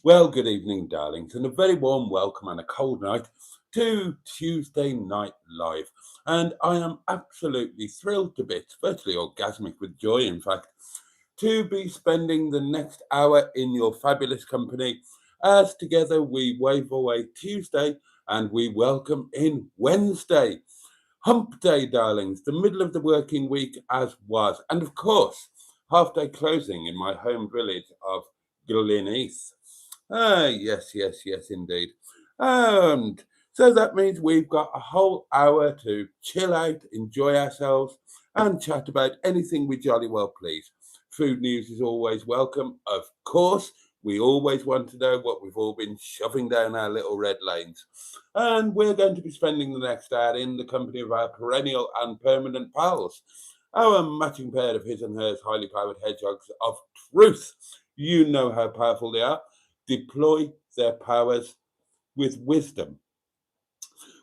Well, good evening, darlings, and a very warm welcome on a cold night to Tuesday Night Live. And I am absolutely thrilled to bits, virtually orgasmic with joy, in fact, to be spending the next hour in your fabulous company as together we wave away Tuesday and we welcome in Wednesday. Hump Day, darlings, the middle of the working week as was. And of course, half-day closing in my home village of Glynneath. Yes, indeed. And so that means we've got a whole hour to chill out, enjoy ourselves, and chat about anything we jolly well please. Food news is always welcome, of course. We always want to know what we've all been shoving down our little red lanes. And we're going to be spending the next hour in the company of our perennial and permanent pals, our matching pair of his and hers highly powered hedgehogs of truth. You know how powerful they are. Deploy their powers with wisdom.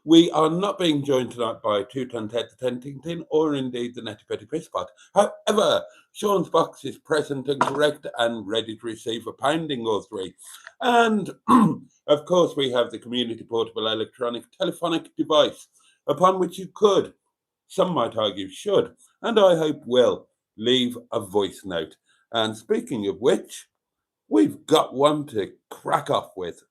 We are not being joined tonight by Two-Ton Ted the Tentington or indeed the Netty Petty Pisspot. However, Sean's box is present and correct and ready to receive a pounding or three. And of course, we have the community portable electronic telephonic device upon which you could, some might argue should, and I hope will, leave a voice note. And speaking of which, we've got one to crack off with.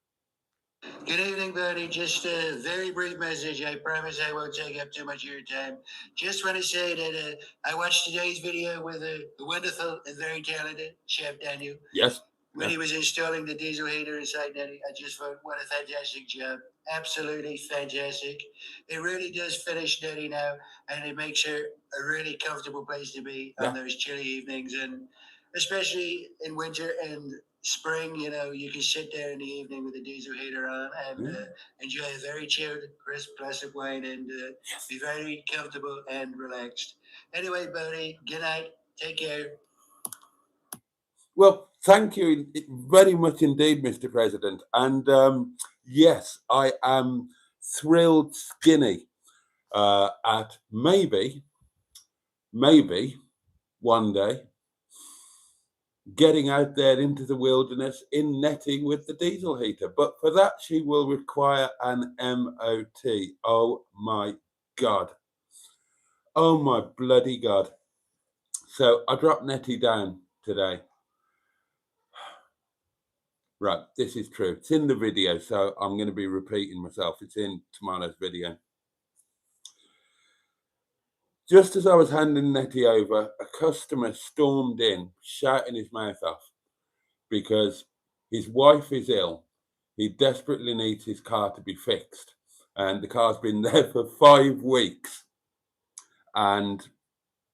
Good evening, Boaty. Just a very brief message. I promise I won't take up too much of your time. Just want to say that I watched today's video with the wonderful and very talented Chef Daniel. Yes. When he was installing the diesel heater inside Netty, I just thought, what a fantastic job. Absolutely fantastic. It really does finish Netty now, and it makes her a really comfortable place to be on those chilly evenings, and especially in winter and spring, you know, you can sit there in the evening with the diesel heater on and enjoy a very chilled, crisp glass of wine and be very comfortable and relaxed. Anyway, buddy, good night. Take care. Well, thank you very much indeed, Mr. President. And yes, I am thrilled skinny at maybe one day getting out there into the wilderness in Netty with the diesel heater. But for that, she will require an MOT. Oh my God. Oh my bloody God. So I dropped Netty down today. Right, this is true. It's in the video, so I'm going to be repeating myself. It's in tomorrow's video. Just as I was handing Netty over, a customer stormed in, shouting his mouth off because his wife is ill. He desperately needs his car to be fixed. And the car's been there for 5 weeks and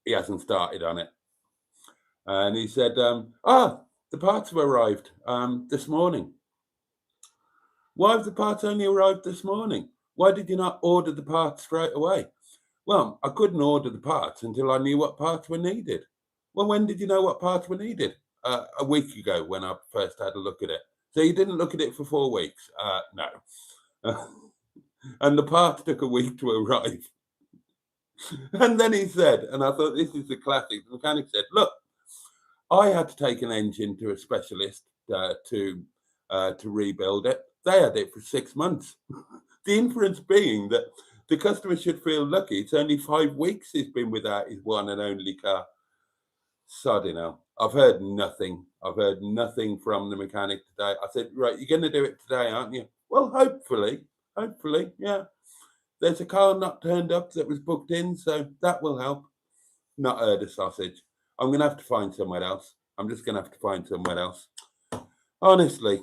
he hasn't started on it. And he said, the parts have arrived this morning. Why have the parts only arrived this morning? Why did you not order the parts straight away? Well, I couldn't order the parts until I knew what parts were needed. Well, when did you know what parts were needed? A week ago when I first had a look at it. So you didn't look at it for 4 weeks? No. And the parts took a week to arrive. And then he said, and I thought this is the classic, the mechanic said, look, I had to take an engine to a specialist to rebuild it. They had it for 6 months. The inference being that the customer should feel lucky. It's only 5 weeks he's been without his one and only car. Sodding hell. I've heard nothing. I've heard nothing from the mechanic today. I said, right, you're going to do it today, aren't you? Well, hopefully, yeah. There's a car not turned up that was booked in, so that will help. Not heard a sausage. I'm going to have to find somewhere else. I'm just going to have to find somewhere else. Honestly,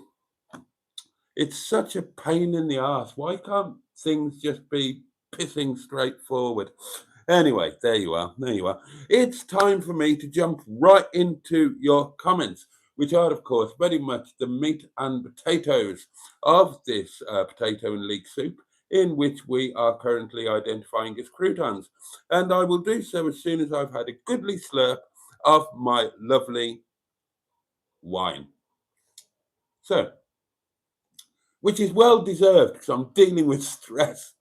it's such a pain in the arse. Why can't things just be pissing straight forward? Anyway, there you are. It's time for me to jump right into your comments, which are, of course, very much the meat and potatoes of this potato and leek soup, in which we are currently identifying as croutons. And I will do so as soon as I've had a goodly slurp of my lovely wine. So, which is well deserved because I'm dealing with stress.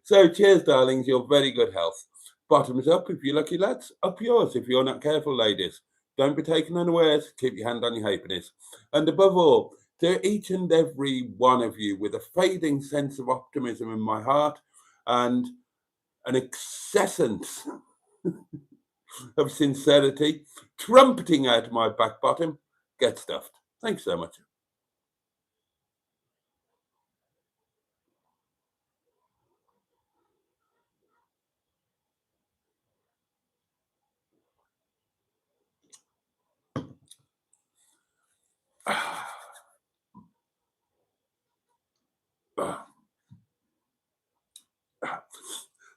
So cheers, darlings, your very good health. Bottoms up if you're lucky, lads. Up yours if you're not careful, ladies. Don't be taken unawares. Keep your hand on your halfpennies. And above all, to each and every one of you with a fading sense of optimism in my heart and an excessence of sincerity trumpeting out my back bottom, get stuffed. Thanks so much.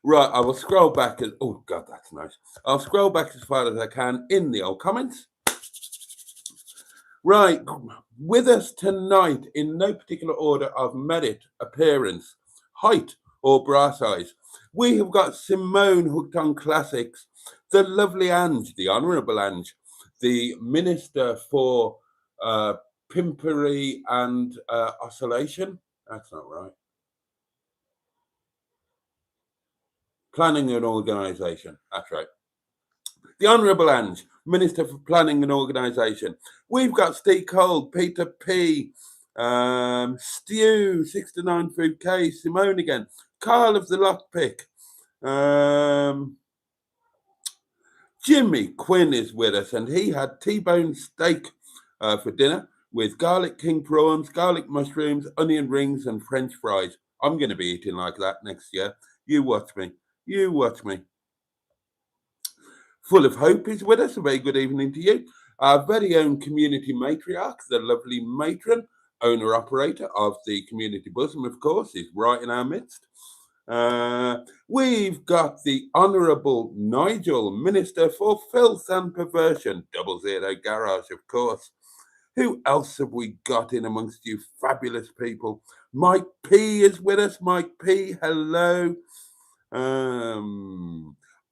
Right, I will scroll back as, oh God, that's nice. I'll scroll back as far as I can in the old comments. Right, with us tonight, in no particular order of merit, appearance, height, or bra size, we have got Simone hooked on classics, the lovely Ange, the Honourable Ange, the Minister for Pimpery and Oscillation. That's not right. Planning and Organisation. That's right. The Honourable Ange, Minister for Planning and Organisation. We've got Steve Cole, Peter P, Stu, 69 Food K, Simone again, Carl of the Lockpick, Jimmy Quinn is with us, and he had T-bone steak for dinner with garlic king prawns, garlic mushrooms, onion rings, and French fries. I'm going to be eating like that next year. You watch me. You watch me. Full of Hope is with us. A very good evening to you. Our very own community matriarch, the lovely matron, owner-operator of the community bosom, of course, is right in our midst. We've got the Honourable Nigel, Minister for Filth and Perversion, 00 Garage, of course. Who else have we got in amongst you fabulous people? Mike P is with us. Mike P, hello.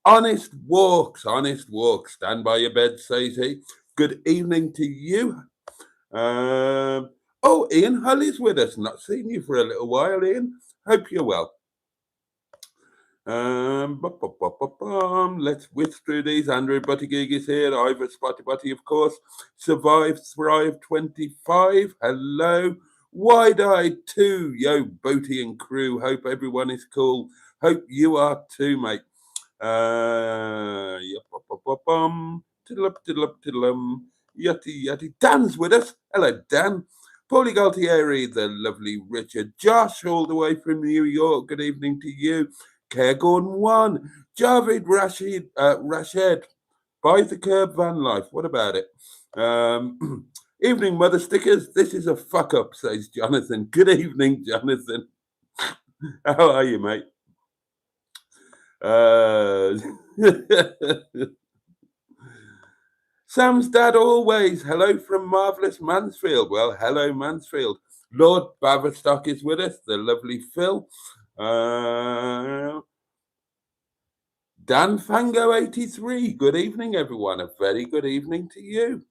Honest walks, stand by your bed, says he. Good evening to you. Oh, Ian Hulley's with us. Not seen you for a little while, Ian. Hope you're well. Let's whiz through these. Andrew Buttigieg is here. Ivor Spotty Butty, of course. Survive, Thrive 25. Hello. Wide-eyed 2. Yo, Boaty and crew. Hope everyone is cool. Hope you are too, mate. Yutty. Dan's with us. Hello, Dan. Paulie Galtieri, the lovely Richard. Josh, all the way from New York. Good evening to you. Cairgorn 1. Javid Rashid. Buy the curb van life. What about it? Evening, mother stickers. This is a fuck up, says Jonathan. Good evening, Jonathan. How are you, mate? Sam's dad always. Hello from marvellous Mansfield. Well, hello, Mansfield. Lord Baverstock is with us, the lovely Phil. Dan Fango 83. Good evening, everyone. A very good evening to you.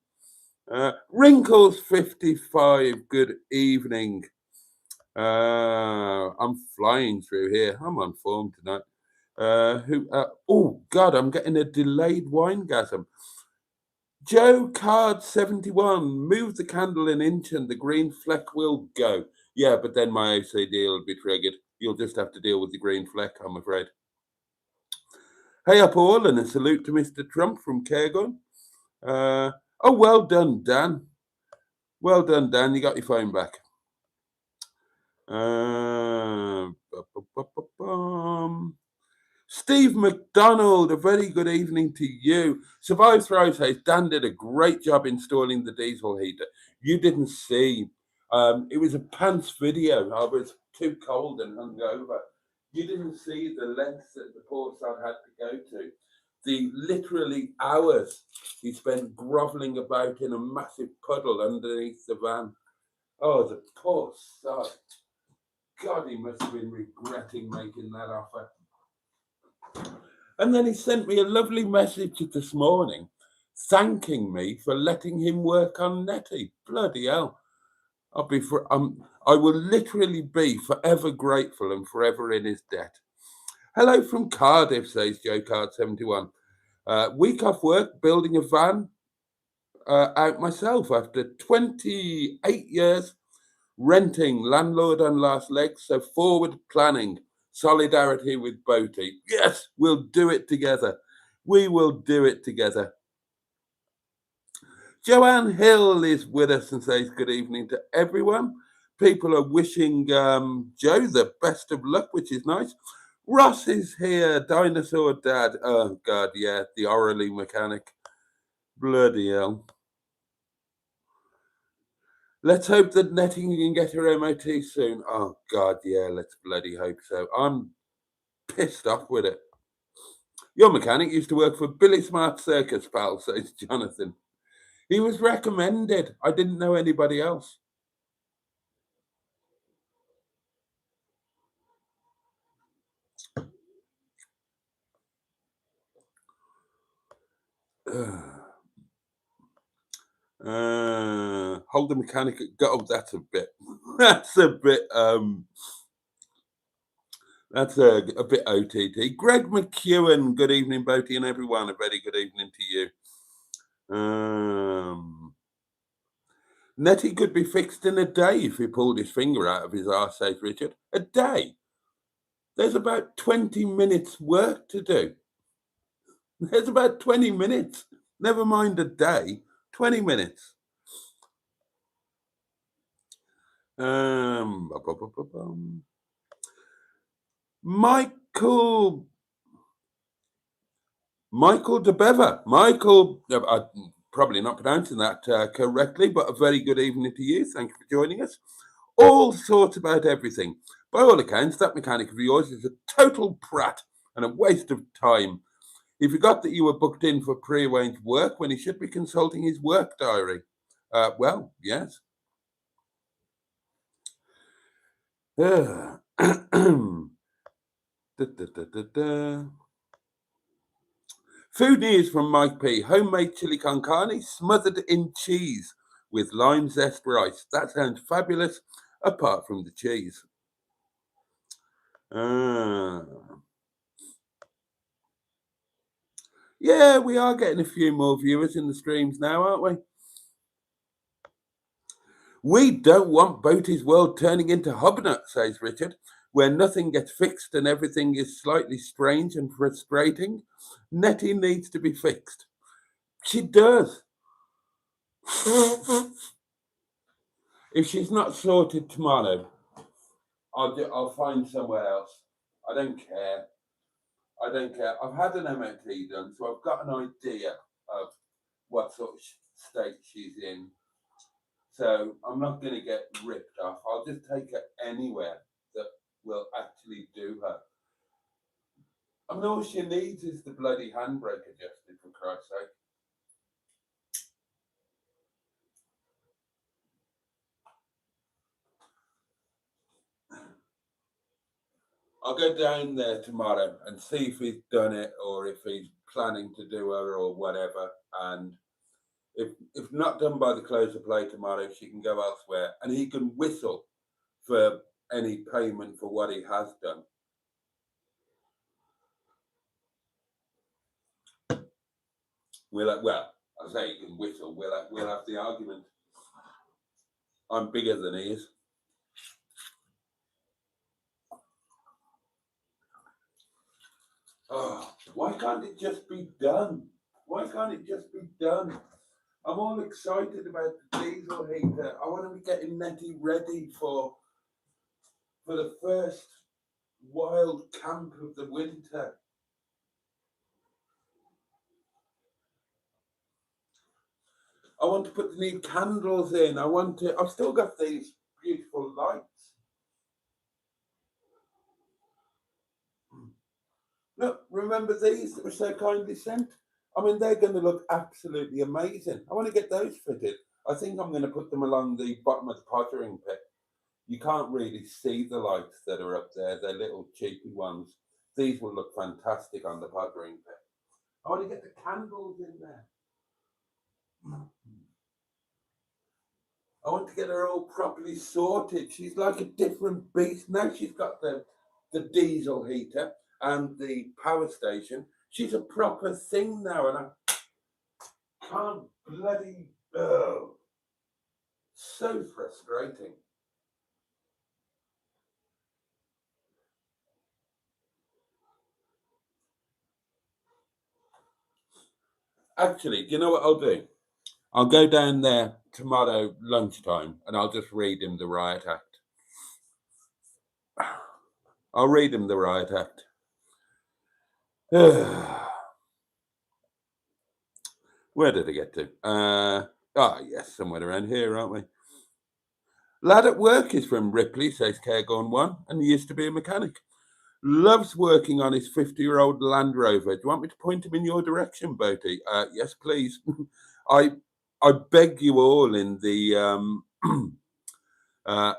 Wrinkles 55. Good evening. I'm flying through here. I'm on form tonight. Oh God, I'm getting a delayed winegasm. Joe Card 71, move the candle an inch and the green fleck will go. Yeah, but then my OCD will be triggered. You'll just have to deal with the green fleck, I'm afraid. Hey up all, and a salute to Mr. Trump from Cairgorn. Oh, well done, Dan. Well done, Dan. You got your phone back. Steve McDonald, a very good evening to you. Survive Thrive says Dan did a great job installing the diesel heater. You didn't see. It was a pants video. I was too cold and hungover. You didn't see the lengths that the poor son had to go to. The literally hours he spent grovelling about in a massive puddle underneath the van. Oh, the poor son. God, he must have been regretting making that offer. And then he sent me a lovely message this morning thanking me for letting him work on Netty. Bloody hell. I will literally be forever grateful and forever in his debt. Hello from Cardiff, says Joe Card 71. Week off work, building a van. out myself after 28 years renting, landlord on last legs, so forward planning, solidarity with Boaty. Yes, we'll do it together. We will do it together. Joanne Hill is with us and says good evening to everyone. People are wishing Joe the best of luck, which is nice. Ross is here, Dinosaur Dad. Oh, God, yeah, the orally mechanic. Bloody hell. Let's hope that Netty can get her MOT soon. Oh, God, yeah, let's bloody hope so. I'm pissed off with it. Your mechanic used to work for Billy Smart Circus, pal, says Jonathan. He was recommended. I didn't know anybody else. Hold the mechanic. Oh, that's a bit. That's a bit. That's a bit OTT. Greg McEwen. Good evening, Boaty, and everyone. A very good evening to you. Netty could be fixed in a day if he pulled his finger out of his arse, says Richard. A day? There's about 20 minutes work to do. There's about 20 minutes. Never mind a day. 20 minutes. Michael de Bever. Michael, I'm probably not pronouncing that correctly, but a very good evening to you. Thank you for joining us. All sorts about everything. By all accounts, that mechanic of yours is a total prat and a waste of time. He forgot that you were booked in for pre-arranged work when he should be consulting his work diary. Well, yes. Food news from Mike P. Homemade chili con carne smothered in cheese with lime zest rice. That sounds fabulous, apart from the cheese. Yeah, we are getting a few more viewers in the streams now, aren't we? We don't want Boaty's world turning into Hobnut, says Richard, where nothing gets fixed and everything is slightly strange and frustrating. Netty needs to be fixed. She does. If she's not sorted tomorrow, I'll find somewhere else. I don't care. I've had an MOT done, so I've got an idea of what sort of state she's in. So I'm not going to get ripped off. I'll just take her anywhere that will actually do her. I mean, all she needs is the bloody handbrake adjusted, for Christ's sake. I'll go down there tomorrow and see if he's done it or if he's planning to do her or whatever. And if not done by the close of play tomorrow, she can go elsewhere. And he can whistle for any payment for what he has done. Well, I say he can whistle. We'll have the argument. I'm bigger than he is. Oh, why can't it just be done? Why can't it just be done? I'm all excited about the diesel heater. I want to be getting Netty ready for the first wild camp of the winter. I want to put the new candles in. I've still got these beautiful lights. Look, remember these that were so kindly sent? I mean, they're going to look absolutely amazing. I want to get those fitted. I think I'm going to put them along the bottom of the pottering pit. You can't really see the lights that are up there. They're little cheapy ones. These will look fantastic on the pottering pit. I want to get the candles in there. I want to get her all properly sorted. She's like a different beast. Now she's got the diesel heater and the power station. She's a proper thing now, and I can't bloody, oh, so frustrating. Actually, do you know what I'll do? I'll go down there tomorrow lunchtime and I'll just read him the riot act. I'll read him the riot act. Where did I get to? Yes, somewhere around here, aren't we? Lad at work is from Ripley, says Cairgorn 1, and he used to be a mechanic. Loves working on his 50-year-old Land Rover. Do you want me to point him in your direction, Boaty? Yes, please. I beg you all in the I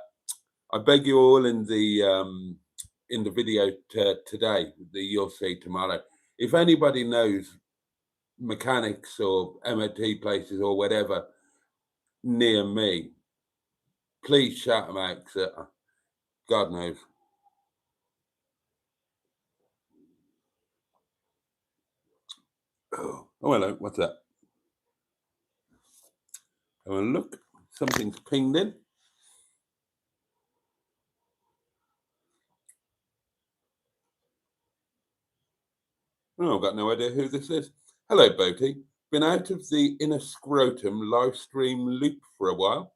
beg you all in the video today that you'll see tomorrow. If anybody knows mechanics or MOT places or whatever near me, please shout them out. God knows. Oh, hello. What's that? Have a look. Something's pinged in. Oh, I've got no idea who this is. Hello, Boaty. Been out of the inner scrotum live stream loop for a while.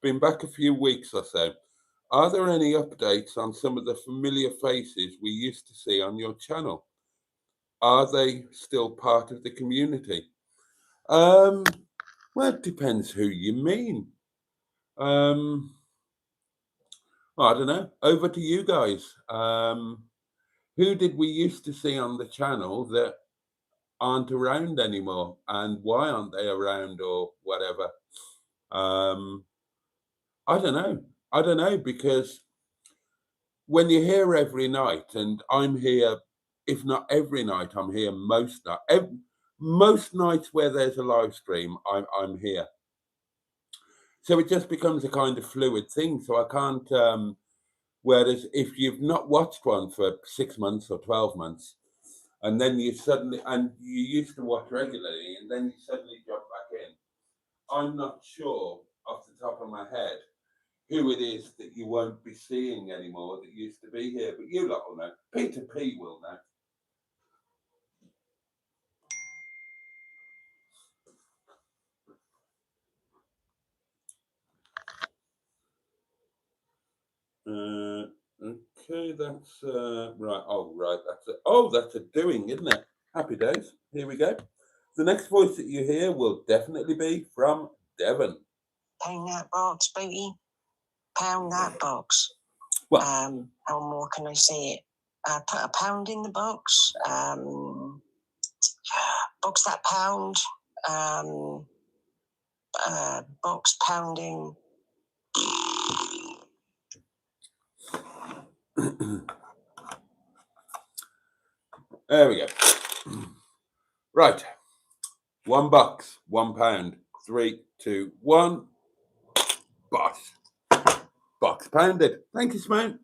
Been back a few weeks or so. Are there any updates on some of the familiar faces we used to see on your channel? Are they still part of the community? Well, it depends who you mean. Well, I don't know. Over to you guys. Who did we used to see on the channel that aren't around anymore, and why aren't they around, or whatever? I don't know, because when you're here every night, and I'm here, if not every night, I'm here most nights where there's a live stream, I'm here. So it just becomes a kind of fluid thing. So I can't. Whereas if you've not watched one for 6 months or 12 months, and then you used to watch regularly, and then you suddenly jump back in, I'm not sure off the top of my head who it is that you won't be seeing anymore that used to be here, but you lot will know. Peter P will know. Okay, that's right. Oh, right, that's it. Oh, that's a doing, isn't it? Happy days. Here we go. The next voice that you hear will definitely be from Devon. Pound that box, Boaty. Pound that box. What? How more can I say it? Put a pound in the box. Box that pound. Box pounding. There we go. Right. $1, £1. 3, 2, 1. Box. Box pounded. Thank you, Simone.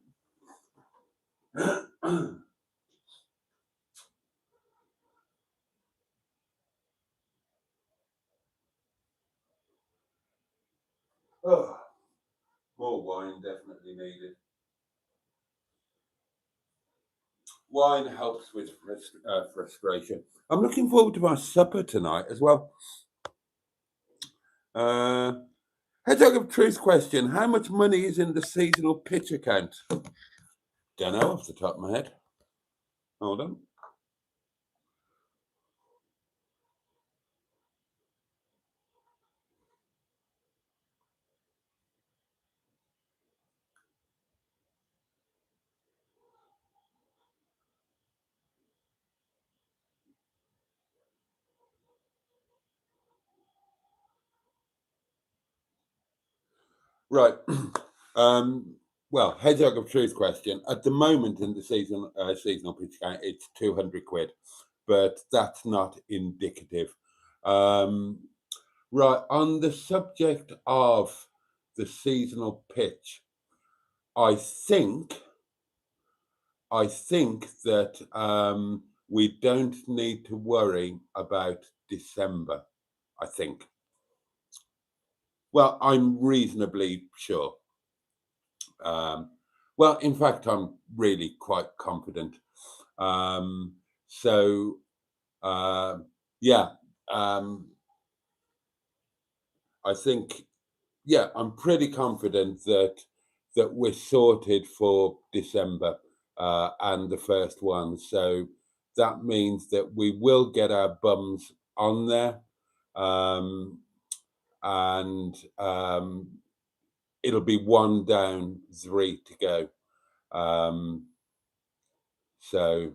Oh, more wine definitely needed. Wine helps with frustration. I'm looking forward to my supper tonight as well. Hedgehog of Truth question. How much money is in the seasonal pitch account? Don't know off the top of my head. Hold on. Right. Well, Hedgehog of Truth question. At the moment in the seasonal pitch account, it's 200 quid, but that's not indicative. Right, on the subject of the seasonal pitch, I think that we don't need to worry about December, I think. Well, I'm reasonably sure. Well, in fact, I'm really quite confident. Yeah, I think, yeah, I'm pretty confident that we're sorted for December and the first one. So that means that we will get our bums on there, and it'll be 1 down, 3 to go. So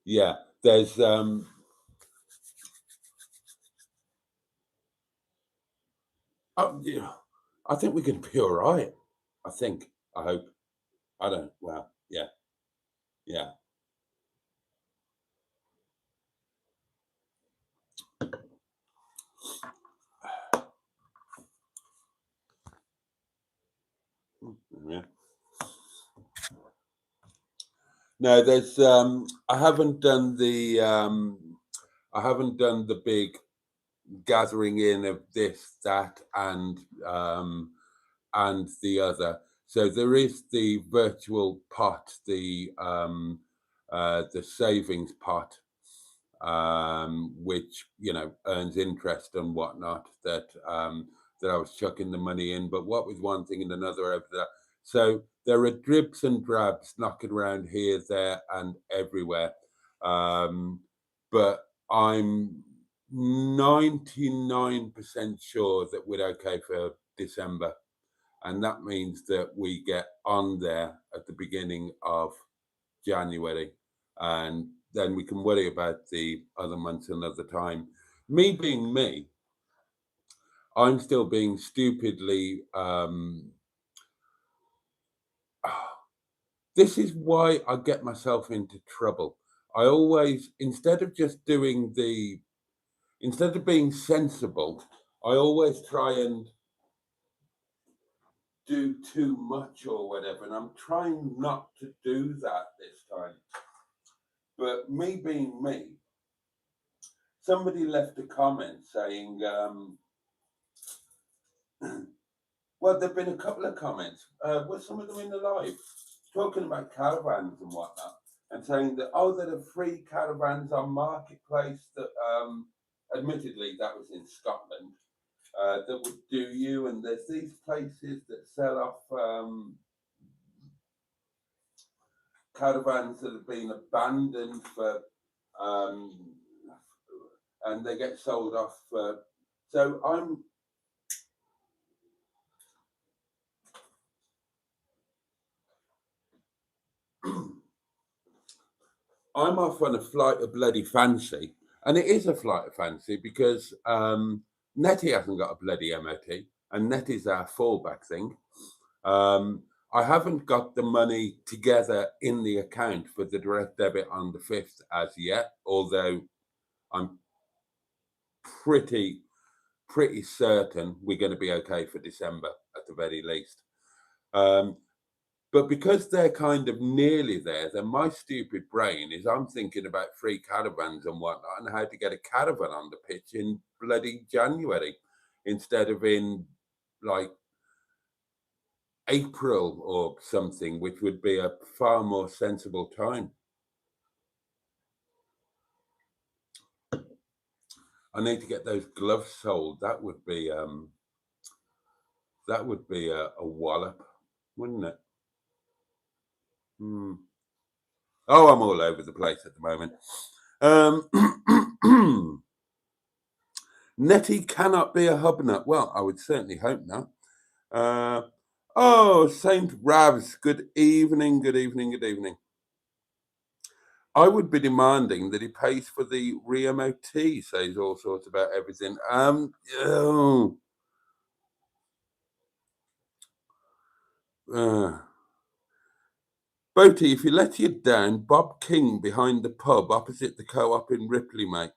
yeah, there's yeah, I think we can be all right. I think. I hope. I don't. Well, yeah, yeah. Yeah. No, there's. I haven't done the. I haven't done the big gathering in of this, that, and the other. So there is the virtual pot, the savings pot, which earns interest and whatnot. That I was chucking the money in, but what with one thing and another over that. So there are dribs and drabs knocking around here, there, and everywhere. But I'm 99% sure that we're okay for December. And that means that we get on there at the beginning of January. And then we can worry about the other months another time. Me being me, I'm still being stupidly. This is why I get myself into trouble. I always, instead of being sensible, I always try and do too much or whatever. And I'm trying not to do that this time. But me being me, somebody left a comment saying, well, there've been a couple of comments. Were some of them in the live talking about caravans and whatnot, and saying that there are free caravans on Marketplace that, admittedly, that was in Scotland, that would do you. And there's these places that sell off caravans that have been abandoned for, and they get sold off. So I'm off on a flight of bloody fancy, and it is a flight of fancy because Netty hasn't got a bloody MOT, and Netty's our fallback thing. I haven't got the money together in the account for the direct debit on the 5th as yet, although I'm pretty certain we're going to be okay for December at the very least. But because they're kind of nearly there, then my stupid brain is I'm thinking about free caravans and whatnot and how to get a caravan on the pitch in bloody January instead of in like April or something, which would be a far more sensible time. I need to get those gloves sold. That would be a wallop, wouldn't it? Oh, I'm all over the place at the moment. Netty cannot be a hubnut. Well, I would certainly hope not. Saint Ravs, good evening, good evening, good evening. I would be demanding that he pays for the re-MOT, says all sorts about everything. Boaty, if you let you down, Bob King behind the pub opposite the co-op in Ripley, mate.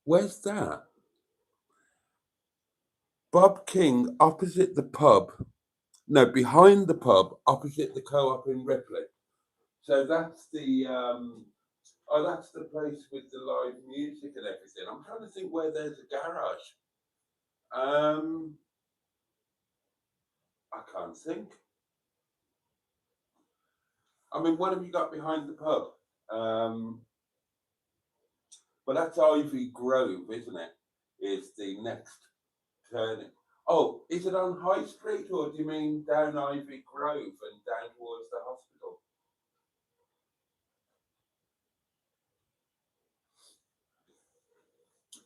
Where's that? Bob King opposite the pub. No, behind the pub opposite the co-op in Ripley. So that's the Oh, that's the place with the live music and everything. I'm trying to think where there's a garage. I can't think. I mean, what have you got behind the pub? But that's Ivy Grove, isn't it? Is the next turning. Oh, is it on High Street, or do you mean down Ivy Grove and down towards the hospital?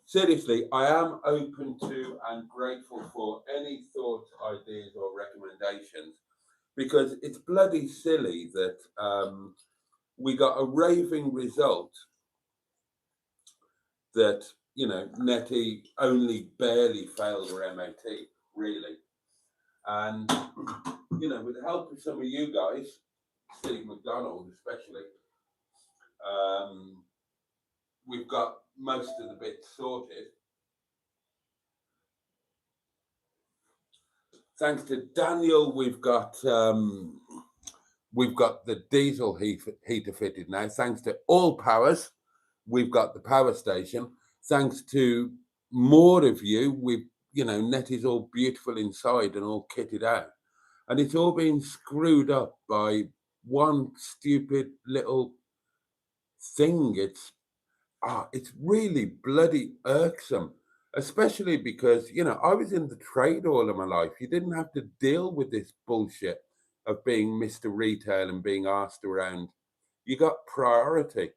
Seriously, I am open to and grateful for any thoughts, ideas, or recommendations, because it's bloody silly that we got a raving result that, you know, Netty only barely failed her MOT, really. And, you know, with the help of some of you guys, Steve McDonald especially, we've got most of the bits sorted. Thanks to Daniel, we've got the diesel heater fitted now. Thanks to All Powers, we've got the power station. Thanks to more of you, we've, you know, Netty's all beautiful inside and all kitted out. And it's all been screwed up by one stupid little thing. It's really bloody irksome, especially because, you know, I was in the trade all of my life. You didn't have to deal with this bullshit of being Mr. Retail and being asked around. You got priority.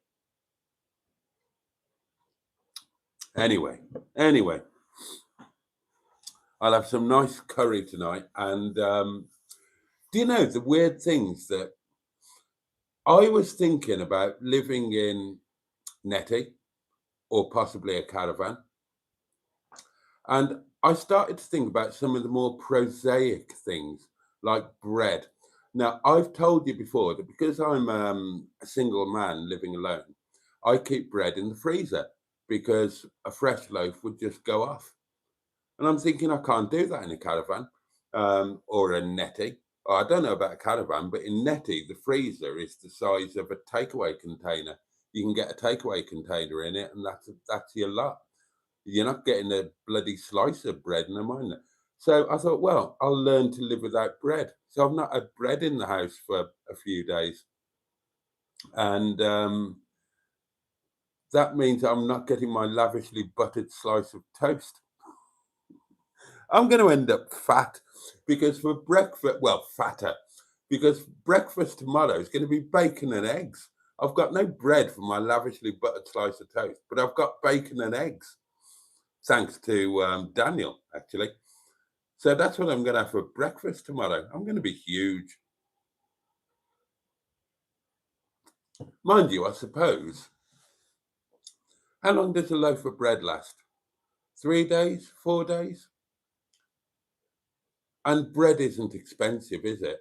Anyway, I'll have some nice curry tonight. And do you know the weird things that I was thinking about living in Netty or possibly a caravan? And I started to think about some of the more prosaic things like bread. Now, I've told you before that because I'm a single man living alone, I keep bread in the freezer because a fresh loaf would just go off. And I'm thinking I can't do that in a caravan or a Netty. I don't know about a caravan, but in Netty, the freezer is the size of a takeaway container. You can get a takeaway container in it, and that's your lot. You're not getting a bloody slice of bread in a minute. So I thought, well, I'll learn to live without bread. So I've not had bread in the house for a few days. And that means I'm not getting my lavishly buttered slice of toast. I'm going to end up fat because for breakfast, well, fatter, because breakfast tomorrow is going to be bacon and eggs. I've got no bread for my lavishly buttered slice of toast, but I've got bacon and eggs. Thanks to Daniel, actually. So that's what I'm going to have for breakfast tomorrow. I'm going to be huge. Mind you, I suppose. How long does a loaf of bread last? 3 days? 4 days? And bread isn't expensive, is it?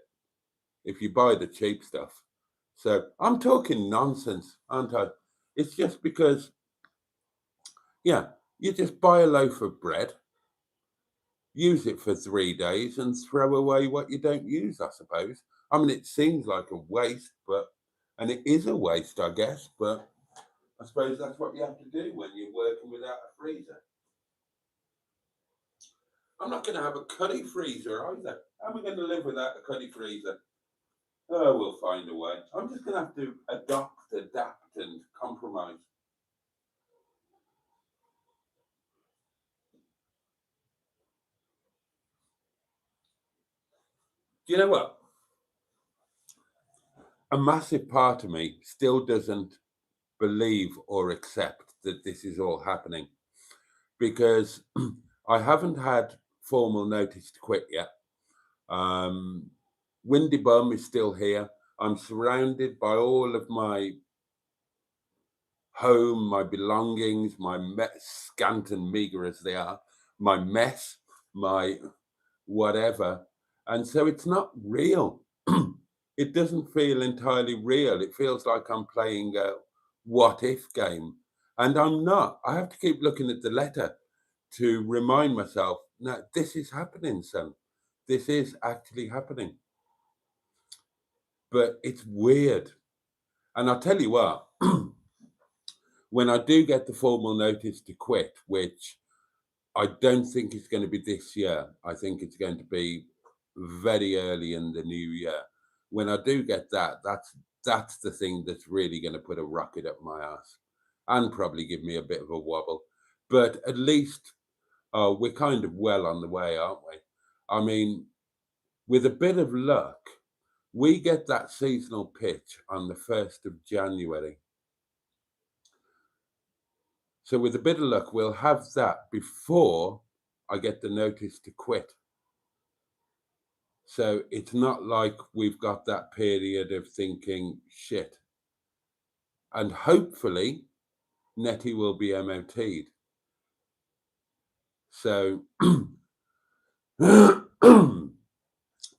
If you buy the cheap stuff. So I'm talking nonsense, aren't I? It's just because, yeah, you just buy a loaf of bread, use it for 3 days and throw away what you don't use, I suppose. I mean, it seems like a waste, and it is a waste, I guess, but I suppose that's what you have to do when you're working without a freezer. I'm not going to have a cuddy freezer either. How am I going to live without a cuddy freezer? Oh, we'll find a way. I'm just going to have to adapt, and compromise. Do you know what? A massive part of me still doesn't believe or accept that this is all happening because I haven't had formal notice to quit yet. Windy Bum is still here. I'm surrounded by all of my home, my belongings, my scant and meager as they are, my mess, my whatever. And so it's not real. It doesn't feel entirely real. It feels like I'm playing a what if game. And I'm not. I have to keep looking at the letter to remind myself, no, this is happening, son. This is actually happening. But it's weird. And I'll tell you what, when I do get the formal notice to quit, which I don't think it's going to be this year, I think it's going to be very early in the new year. When I do get that, that's the thing that's really going to put a rocket up my ass and probably give me a bit of a wobble. But at least we're kind of well on the way, aren't we? I mean, with a bit of luck, we get that seasonal pitch on the 1st of January. So with a bit of luck, we'll have that before I get the notice to quit. So it's not like we've got that period of thinking, shit. And hopefully, Netty will be MOT'd. So,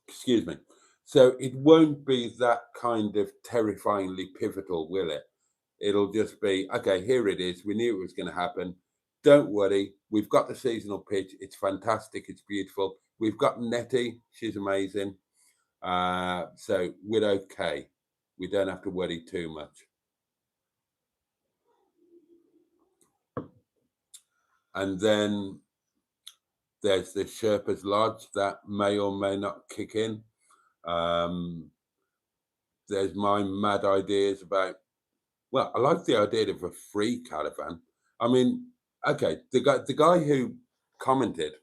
excuse me. So it won't be that kind of terrifyingly pivotal, will it? It'll just be, okay, here it is. We knew it was going to happen. Don't worry. We've got the seasonal pitch. It's fantastic. It's beautiful. We've got Netty. She's amazing. So we're okay. We don't have to worry too much. And then there's the Sherpa's Lodge that may or may not kick in. There's my mad ideas about, well, I like the idea of a free caravan. I mean, okay, the guy who commented,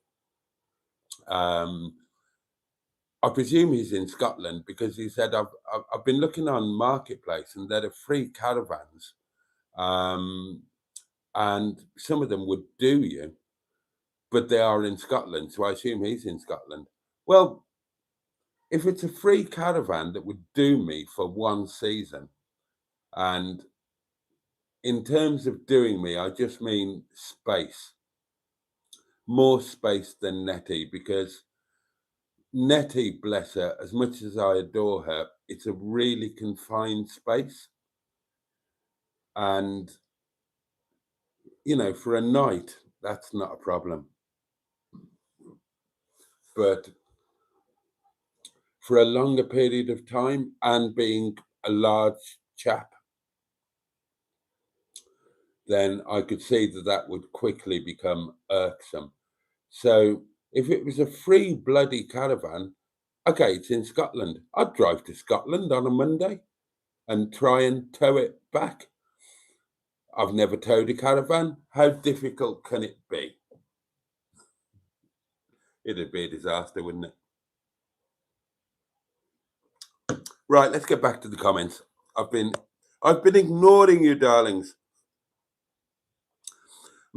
I presume he's in Scotland, because he said, I've been looking on Marketplace and there are free caravans, and some of them would do you, but they are in Scotland, so I assume he's in Scotland. Well, if it's a free caravan that would do me for one season, and in terms of doing me, I just mean space, more space than Netty, because Netty, bless her, as much as I adore her, it's a really confined space. And, you know, for a night, that's not a problem. But for a longer period of time, and being a large chap, then I could see that that would quickly become irksome. So if it was a free bloody caravan, okay, it's in Scotland. I'd drive to Scotland on a Monday and try and tow it back. I've never towed a caravan. How difficult can it be? It'd be a disaster, wouldn't it? Right, let's get back to the comments. I've been ignoring you, darlings.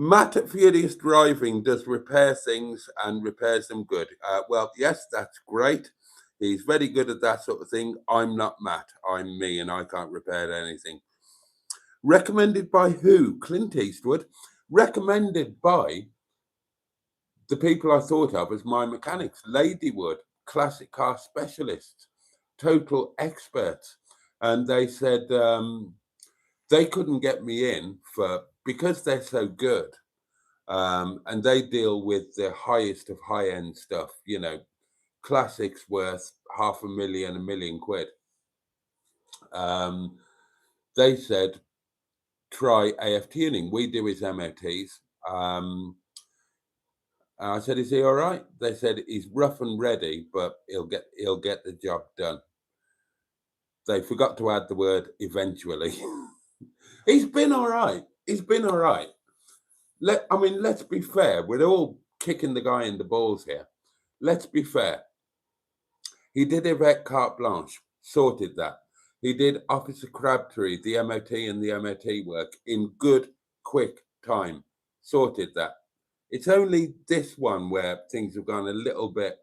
Matt at Furious Driving does repair things and repairs them good. Well, yes, that's great. He's very good at that sort of thing. I'm not Matt. I'm me, and I can't repair anything. Recommended by who? Clint Eastwood. Recommended by the people I thought of as my mechanics. Ladywood, classic car specialists, total experts. And they said they couldn't get me in because they're so good. And they deal with the highest of high-end stuff, you know, classics worth £500,000, £1 million. They said, try AF Tuning. We do his MOTs. I said, is he all right? They said he's rough and ready, but he'll get the job done. They forgot to add the word eventually. He's been all right. He's been all right. Let's be fair. We're all kicking the guy in the balls here. Let's be fair. He did YVETTE CARTE-BLANCHE, sorted that. He did Officer CRABTREE, the MOT and the MOT work in good, quick time, sorted that. It's only this one where things have gone a little bit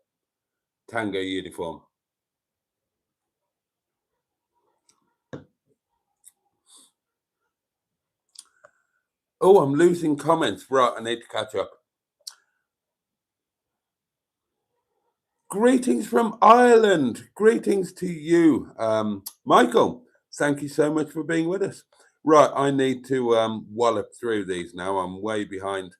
tango uniform. Oh, I'm losing comments. Right, I need to catch up. Greetings from Ireland. Greetings to you, Michael. Thank you so much for being with us. Right, I need to wallop through these now. I'm way behind.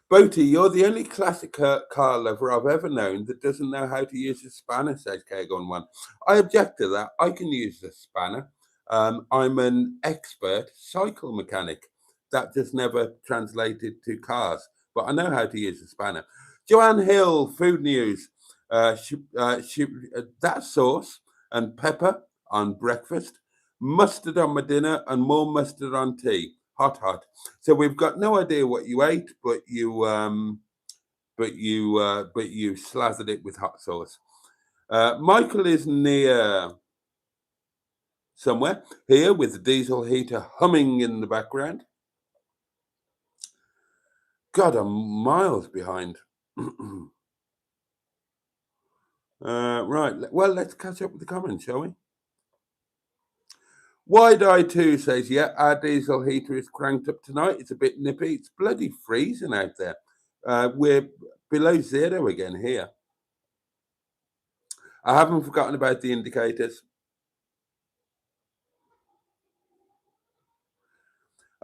Boaty, you're the only classic car lover I've ever known that doesn't know how to use a spanner, says K1. I object to that. I can use the spanner. I'm an expert cycle mechanic. That just never translated to cars, but I know how to use a spanner. Joanne Hill, Food News. That sauce and pepper on breakfast, mustard on my dinner, and more mustard on tea. Hot, hot. So we've got no idea what you ate, but you slathered it with hot sauce. Michael is near somewhere here with the diesel heater humming in the background. God, I'm miles behind. Right, well, let's catch up with the comments, shall we? YVETTE 2 says, yeah, our diesel heater is cranked up tonight. It's a bit nippy. It's bloody freezing out there. We're below zero again here. I haven't forgotten about the indicators.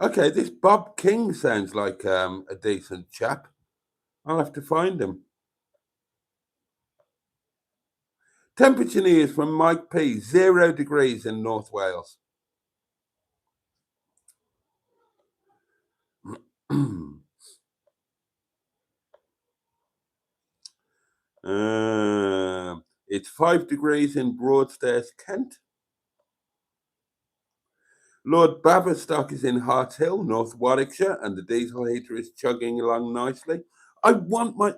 Okay, this Bob King sounds like a decent chap. I'll have to find him. Temperature news from Mike P. 0 degrees in North Wales. It's 5 degrees in Broadstairs, Kent. Lord Baverstock is in Hart Hill, North Warwickshire, and the diesel heater is chugging along nicely. I want my...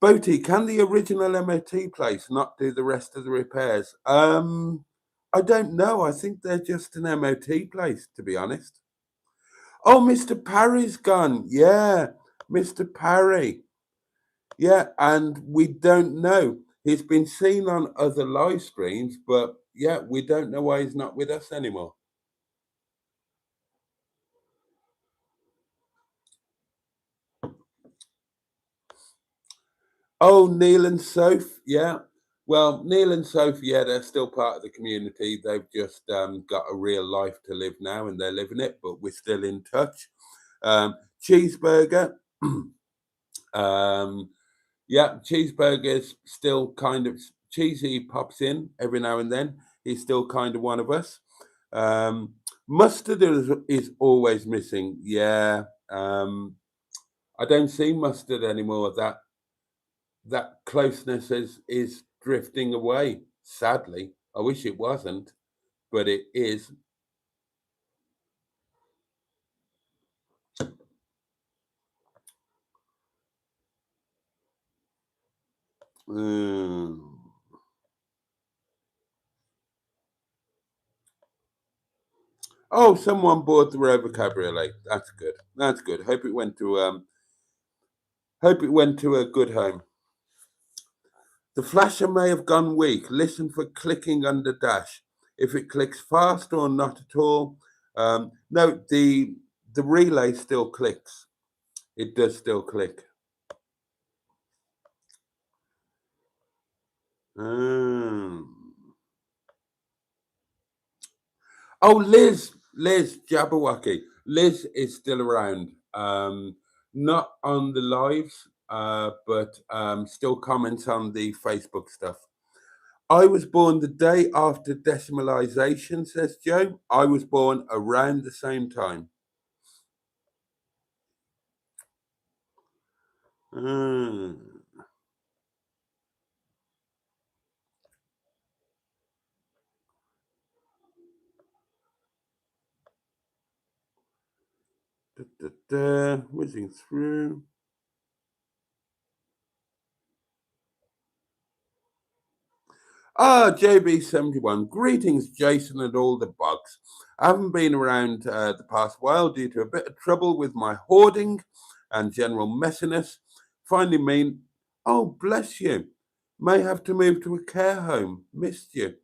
Boaty, can the original MOT place not do the rest of the repairs? I don't know. I think they're just an MOT place, to be honest. Oh, Mr. Parry's gone. Yeah, Mr. Parry. Yeah, and we don't know. He's been seen on other live streams, but yeah, we don't know why he's not with us anymore. Oh, Neil and Soph, yeah. Well, Neil and Soph, yeah, they're still part of the community. They've just got a real life to live now, and they're living it, but we're still in touch. Cheeseburger. Yeah, Cheeseburger's still kind of... Cheesy pops in every now and then. He's still kind of one of us. Mustard is always missing. Yeah. I don't see Mustard anymore. That closeness is drifting away, sadly. I wish it wasn't, but it is. Oh, someone bought the Rover Cabriolet. That's good. That's good. Hope it went to a good home. The flasher may have gone weak. Listen for clicking under dash. If it clicks fast or not at all. No, the relay still clicks. It does still click. Oh, Liz Jabberwocky. Liz is still around. Not on the lives, but still comments on the Facebook stuff. I was born the day after decimalisation, says Joe. I was born around the same time. Whizzing through. JB71. Greetings, Jason and all the bugs. I haven't been around the past while due to a bit of trouble with my hoarding and general messiness. Finally mean, oh, bless you. May have to move to a care home. Missed you.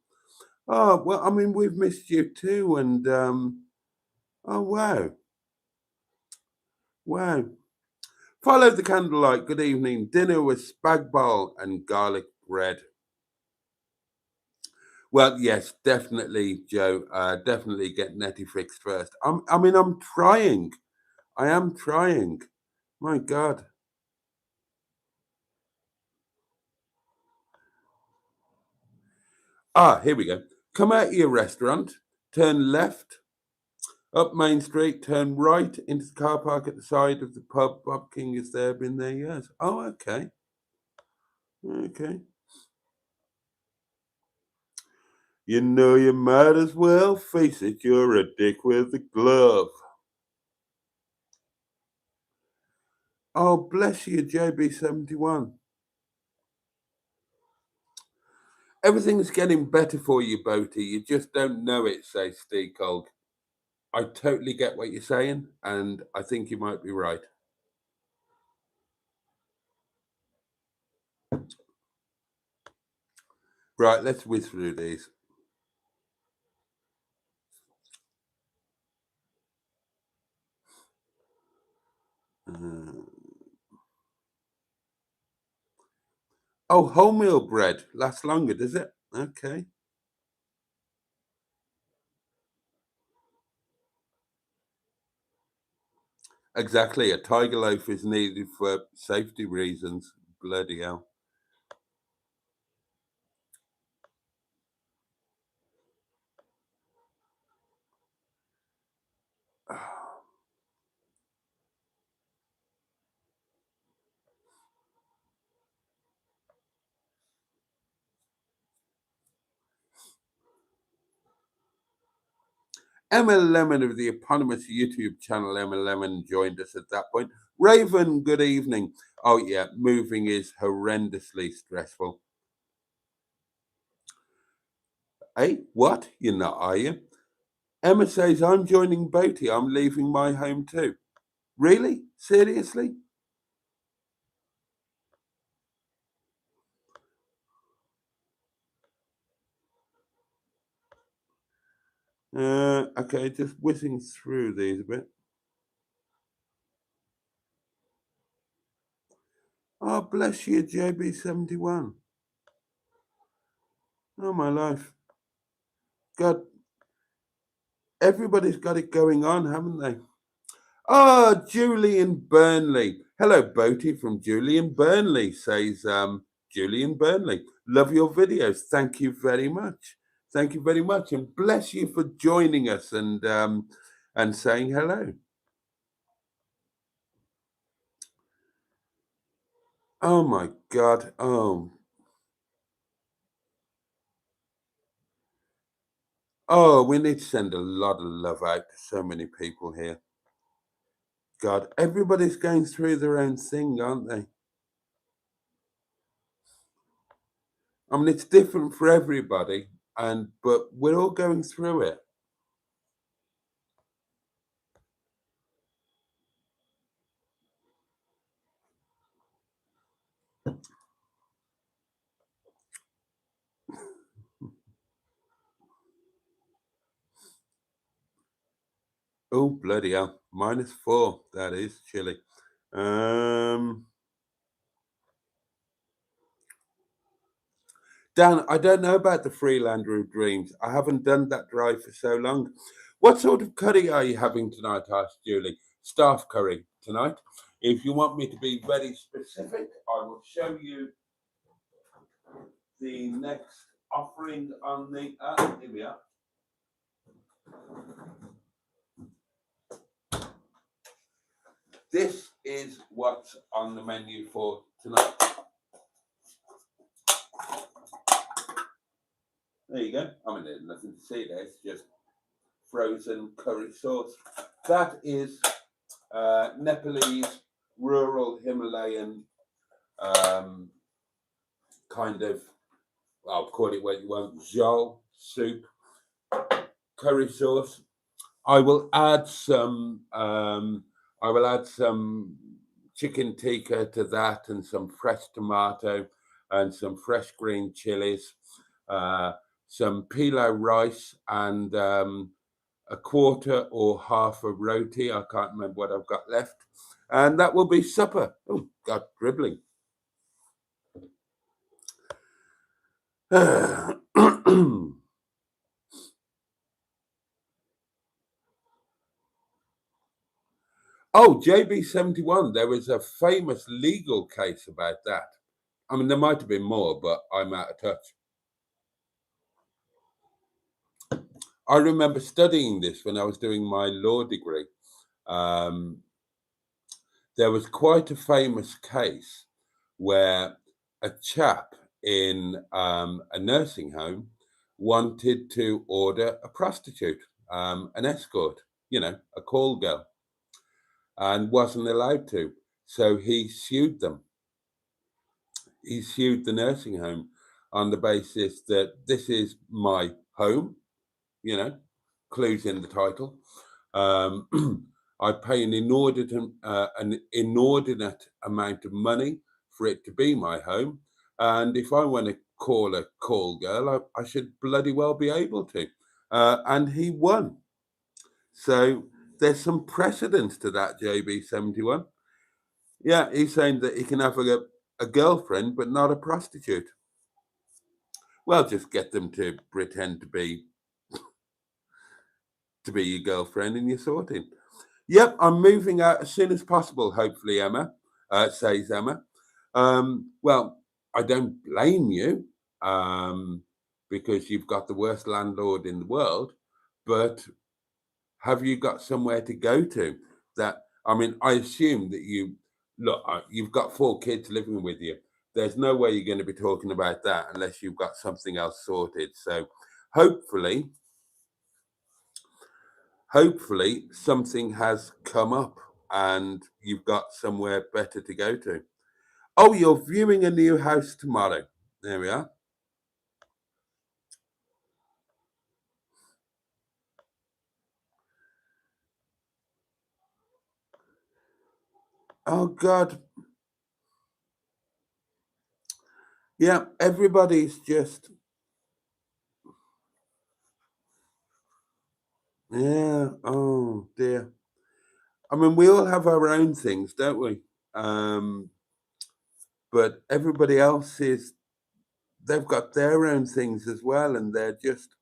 Oh, well, I mean, we've missed you too. And, oh, wow. Wow. Follow the candlelight. Good evening. Dinner with spag bol and garlic bread. Well, yes, definitely, Joe. Definitely get Netty fixed first. I'm trying. I am trying. My God. Ah, here we go. Come out of your restaurant, turn left up Main Street, turn right into the car park at the side of the pub. Bob King is there, been there years. Oh, okay. Okay. You know you might as well face it, you're a dick with a glove. Oh, bless you, JB71. Everything's getting better for you, Boaty. You just don't know it, says Steve Colg. I totally get what you're saying, and I think you might be right. Right, let's whiz through these. Oh, wholemeal bread lasts longer, does it? Okay. Exactly. A tiger loaf is needed for safety reasons. Bloody hell. Emma Lemon of the eponymous YouTube channel Emma Lemon joined us at that point. Raven, good evening. Oh yeah, moving is horrendously stressful. Hey, what? You're not, are you? Emma says, I'm joining Boaty. I'm leaving my home too. Really? Seriously? Okay, just whizzing through these a bit. Oh, bless you, JB71. Oh, my life. God, everybody's got it going on, haven't they? Oh, Julian Burnley. Hello, Boaty from Julian Burnley, says Julian Burnley. Love your videos. Thank you very much. Thank you very much. And bless you for joining us and saying hello. Oh, my God. Oh, we need to send a lot of love out to so many people here. God, everybody's going through their own thing, aren't they? I mean, it's different for everybody, but we're all going through it. Oh, bloody hell. -4. That is chilly. Dan, I don't know about the Freelander of Dreams. I haven't done that drive for so long. What sort of curry are you having tonight? Asked Julie. Staff curry tonight. If you want me to be very specific, I will show you the next offering on the. Here we are. This is what's on the menu for tonight. There you go. I mean, there's nothing to see there. It's just frozen curry sauce. That is Nepalese rural Himalayan kind of, I'll call it what you want, jol soup, curry sauce. I will add some chicken tikka to that, and some fresh tomato, and some fresh green chilies, some pilau rice, and a quarter or half a roti. I can't remember what I've got left. And that will be supper. Oh, God, dribbling. Oh, JB71, there was a famous legal case about that. I mean, there might have been more, but I'm out of touch. I remember studying this when I was doing my law degree. There was quite a famous case where a chap in a nursing home wanted to order a prostitute, an escort, you know, a call girl, and wasn't allowed to. So he sued them. He sued the nursing home on the basis that this is my home, you know, clues in the title. I pay an inordinate amount of money for it to be my home. And if I want to call a call girl, I should bloody well be able to. And he won. So there's some precedence to that, JB71. Yeah, he's saying that he can have a girlfriend, but not a prostitute. Well, just get them to pretend to be your girlfriend and you're sorted. Yep, I'm moving out as soon as possible, hopefully, Emma, says Emma. Well, I don't blame you because you've got the worst landlord in the world, but have you got somewhere to go to? That, I mean, I assume that you've got 4 kids living with you. There's no way you're going to be talking about that unless you've got something else sorted. So hopefully something has come up and you've got somewhere better to go to. Oh, you're viewing a new house tomorrow. There we are. Oh, God. Yeah, everybody's just... Yeah, oh, dear. I mean, we all have our own things, don't we? But everybody else they've got their own things as well, and they're just...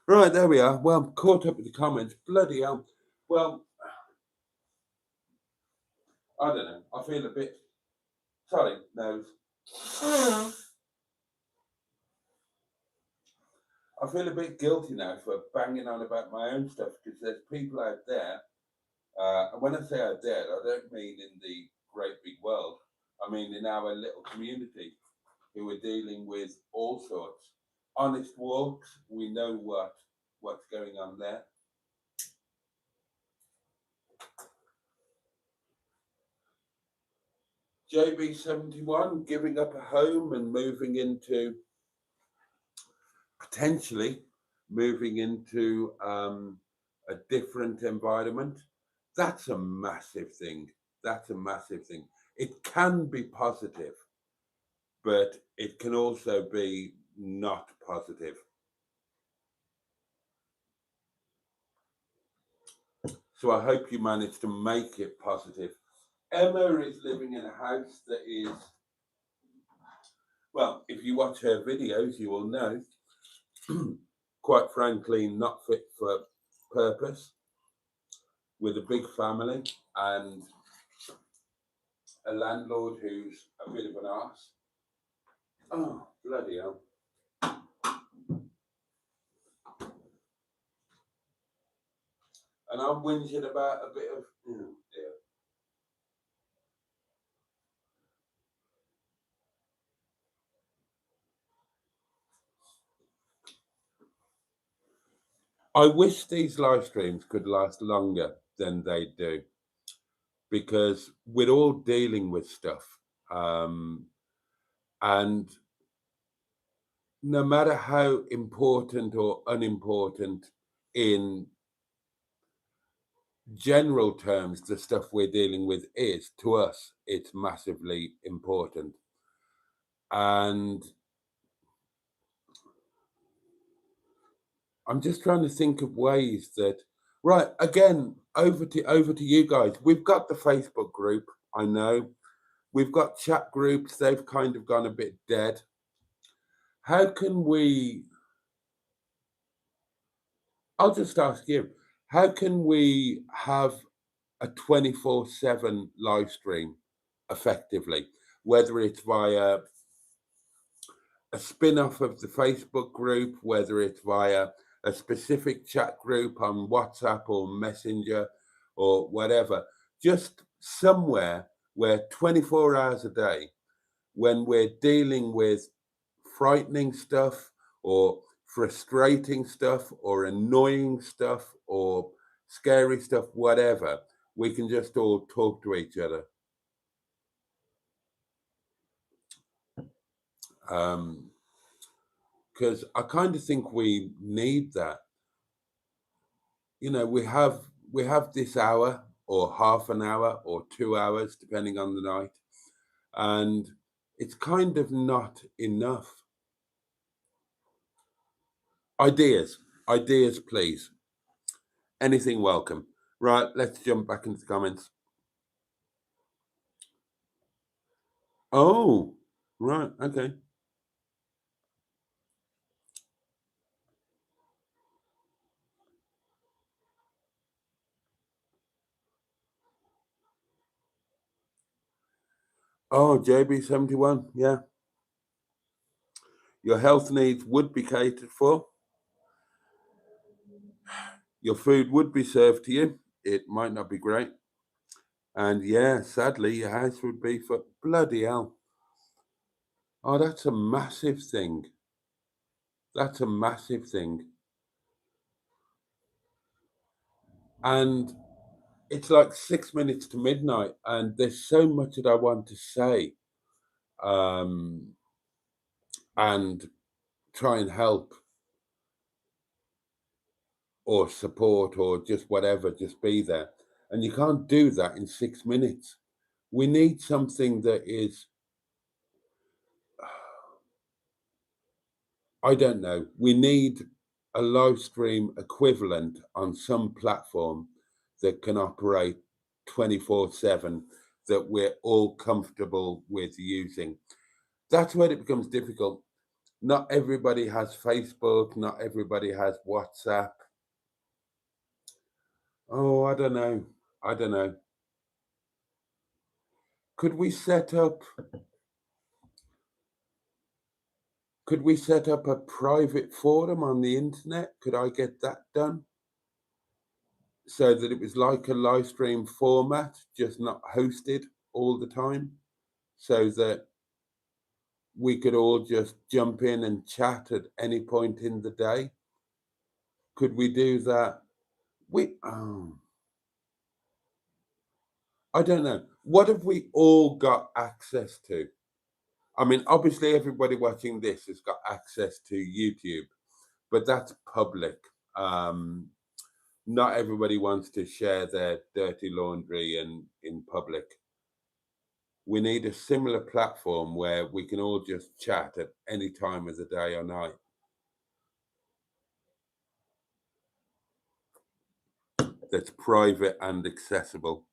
Right, there we are. Well, caught up with the comments. Bloody hell. Well, I don't know. I feel a bit... Sorry, nose. I feel a bit guilty now for banging on about my own stuff because there's people out there, and when I say out there, I don't mean in the great big world. I mean in our little community who are dealing with all sorts. Honest walks, we know what's going on there. JB71 giving up a home and potentially moving into a different environment. That's a massive thing. That's a massive thing. It can be positive, but it can also be not positive. So I hope you manage to make it positive. Emma is living in a house that is, well, if you watch her videos, you will know, quite frankly, not fit for purpose, with a big family and a landlord who's a bit of an arse. Oh, bloody hell. And I'm whinging about a bit of, oh dear. I wish these live streams could last longer than they do, because we're all dealing with stuff. And no matter how important or unimportant in general terms the stuff we're dealing with is, to us, it's massively important. And I'm just trying to think of ways that, right, again, over to you guys. We've got the Facebook group, I know. We've got chat groups, they've kind of gone a bit dead. How can we, I'll just ask you, how can we have a 24/7 live stream effectively, whether it's via a spin-off of the Facebook group, whether it's via a specific chat group on WhatsApp or Messenger or whatever, just somewhere where 24 hours a day, when we're dealing with frightening stuff or frustrating stuff or annoying stuff or scary stuff, whatever, we can just all talk to each other. Because I kind of think we need that. You know, we have this hour or half an hour or 2 hours, depending on the night, and it's kind of not enough. Ideas, please. Anything welcome. Right, let's jump back into the comments. Oh, right, okay. Oh, JB71, yeah. Your health needs would be catered for. Your food would be served to you. It might not be great. And yeah, sadly, your house would be for bloody hell. Oh, that's a massive thing. That's a massive thing. And it's like 6 minutes to midnight, and there's so much that I want to say and try and help or support or just whatever, just be there. And you can't do that in 6 minutes. We need something that is, I don't know, we need a live stream equivalent on some platform that can operate 24/7 that we're all comfortable with using. That's where it becomes difficult. Not everybody has Facebook, not everybody has WhatsApp. Oh, I don't know. I don't know. Could we set up a private forum on the internet? Could I get that done? So that it was like a live stream format, just not hosted all the time, so that we could all just jump in and chat at any point in the day. Could we do that? I don't know. What have we all got access to? I mean, obviously everybody watching this has got access to YouTube, but that's public. Not everybody wants to share their dirty laundry in public. We need a similar platform where we can all just chat at any time of the day or night. That's private and accessible.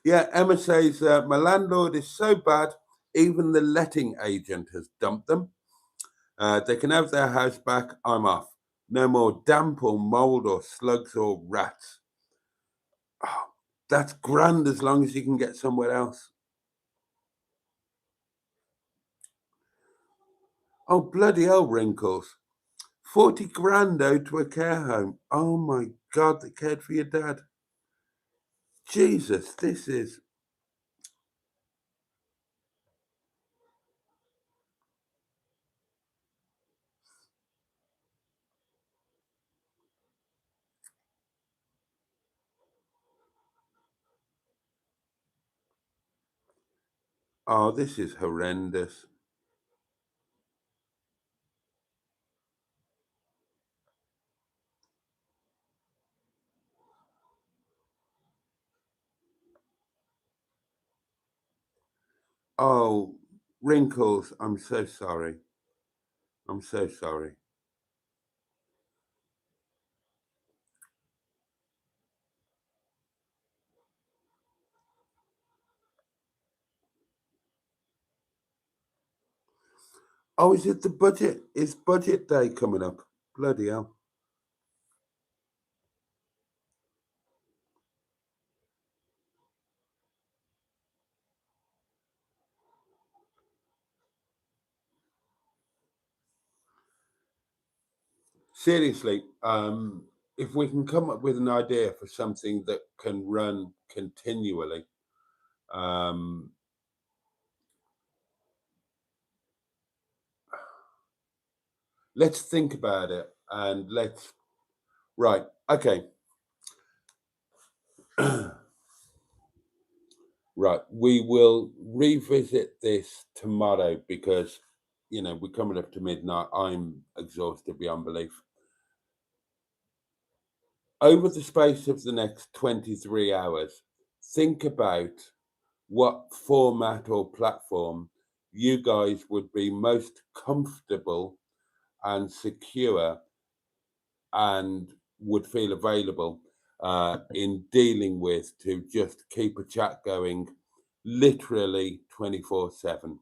Yeah, Emma says, my landlord is so bad, even the letting agent has dumped them. They can have their house back, I'm off. No more damp or mold or slugs or rats. Oh, that's grand as long as you can get somewhere else. Oh, bloody hell, Wrinkles. 40 grand owed to a care home. Oh my God, they cared for your dad. Jesus, this is... Oh, this is horrendous. Oh, Wrinkles, I'm so sorry. I'm so sorry. Oh, is it the budget? Is budget day coming up? Bloody hell. Seriously, if we can come up with an idea for something that can run continually, let's think about it and right, okay. Right, we will revisit this tomorrow because, we're coming up to midnight. I'm exhausted beyond belief. Over the space of the next 23 hours, think about what format or platform you guys would be most comfortable and secure and would feel available in dealing with to just keep a chat going literally 24/7,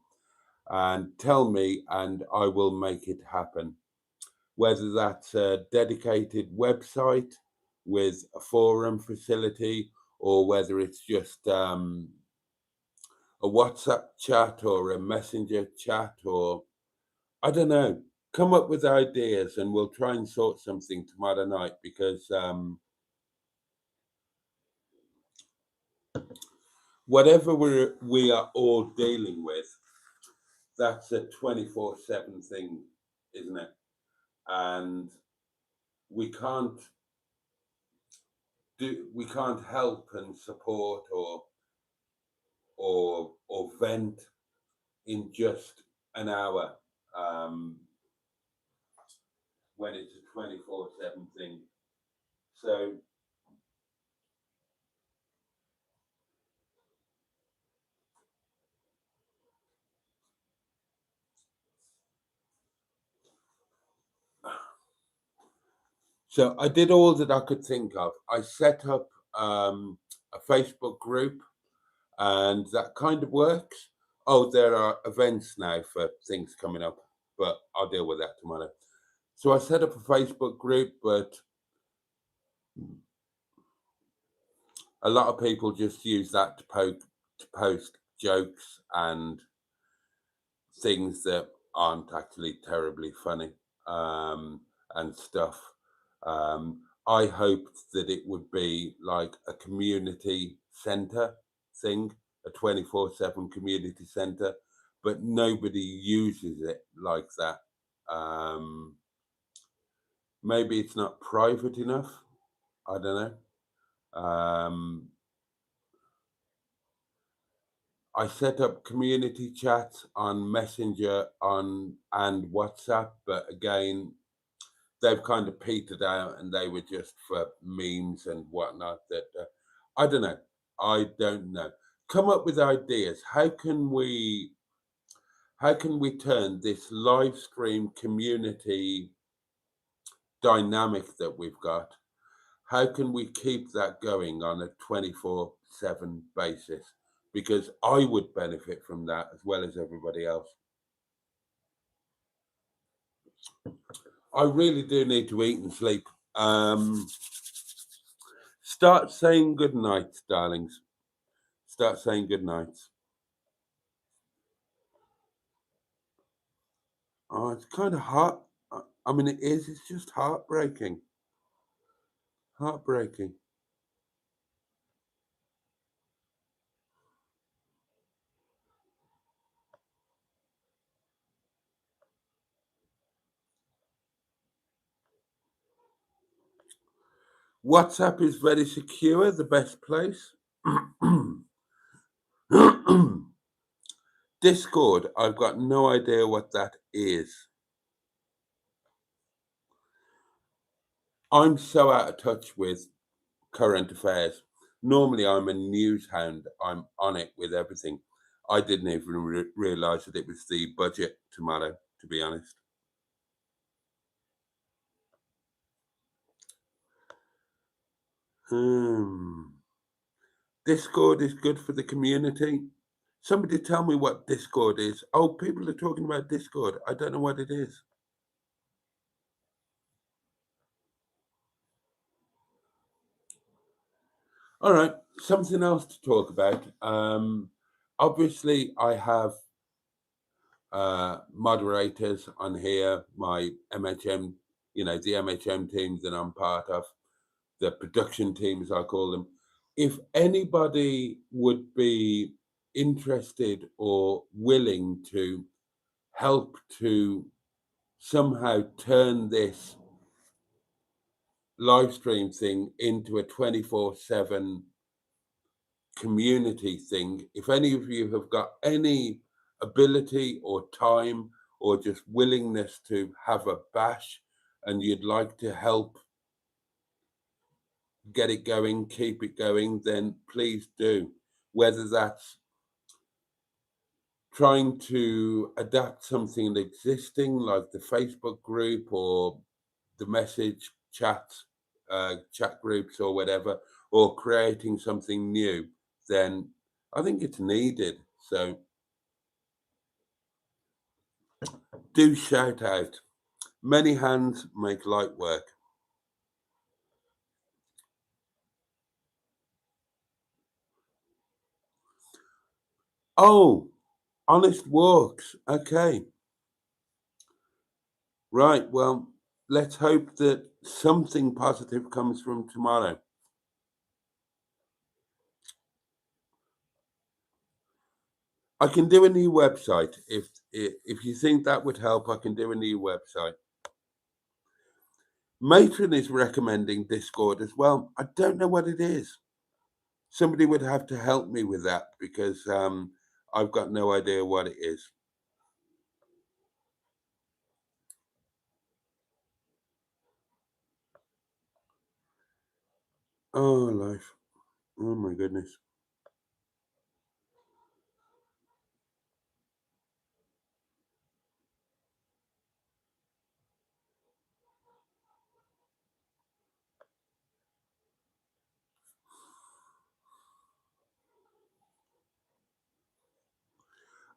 and tell me and I will make it happen, whether that's a dedicated website with a forum facility or whether it's just a WhatsApp chat or a messenger chat, or I don't know. Come up with ideas and we'll try and sort something tomorrow night because whatever we are all dealing with, that's a 24/7 thing, isn't it? And we can't help and support or vent in just an hour when it's a 24/7 thing. So I did all that I could think of. I set up a Facebook group, and that kind of works. Oh, there are events now for things coming up, but I'll deal with that tomorrow. So I set up a Facebook group, but a lot of people just use that to post jokes and things that aren't actually terribly funny and stuff. I hoped that it would be like a community centre thing, a 24/7 community centre, but nobody uses it like that. Maybe it's not private enough. I don't know. I set up community chats on Messenger and WhatsApp, but again, they've kind of petered out, and they were just for memes and whatnot. That I don't know. I don't know. Come up with ideas. How can we turn this live stream community dynamic that we've got? How can we keep that going on a 24/7 basis? Because I would benefit from that as well as everybody else. I really do need to eat and sleep. Start saying good night, darlings. Start saying good nights. Oh, it's kind of hard. I mean, it is. It's just heartbreaking. Heartbreaking. WhatsApp is very secure, the best place. Discord, I've got no idea what that is. I'm so out of touch with current affairs. Normally, I'm a news hound. I'm on it with everything. I didn't even realise that it was the budget tomorrow, to be honest. Discord is good for the community. Somebody tell me what Discord is. Oh, people are talking about Discord. I don't know what it is. All right, something else to talk about. Obviously, I have moderators on here, my MHM, the MHM teams that I'm part of, the production teams, I call them. If anybody would be interested or willing to help to somehow turn this live stream thing into a 24/7 community thing, if any of you have got any ability or time or just willingness to have a bash and you'd like to help get it going, keep it going, then please do. Whether that's trying to adapt something existing like the Facebook group or the message chats, chat groups or whatever, or creating something new, then I think it's needed. So do shout out. Many hands make light work. Oh, Honest Walks. Okay. Right. Well, let's hope that something positive comes from tomorrow. I can do a new website. If you think that would help, I can do a new website. Matron is recommending Discord as well. I don't know what it is. Somebody would have to help me with that because I've got no idea what it is. Oh, life. Oh, my goodness.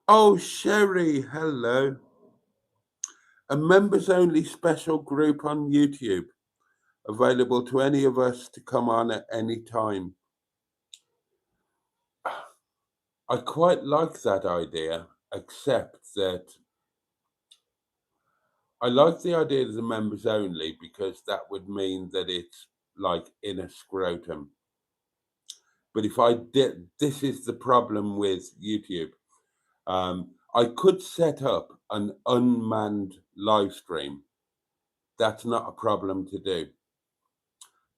Oh, Sherry, hello. A members-only special group on YouTube, available to any of us to come on at any time. I quite like that idea, except that I like the idea of the members only because that would mean that it's like in a scrotum. But if I did, this is the problem with YouTube. I could set up an unmanned live stream. That's not a problem to do.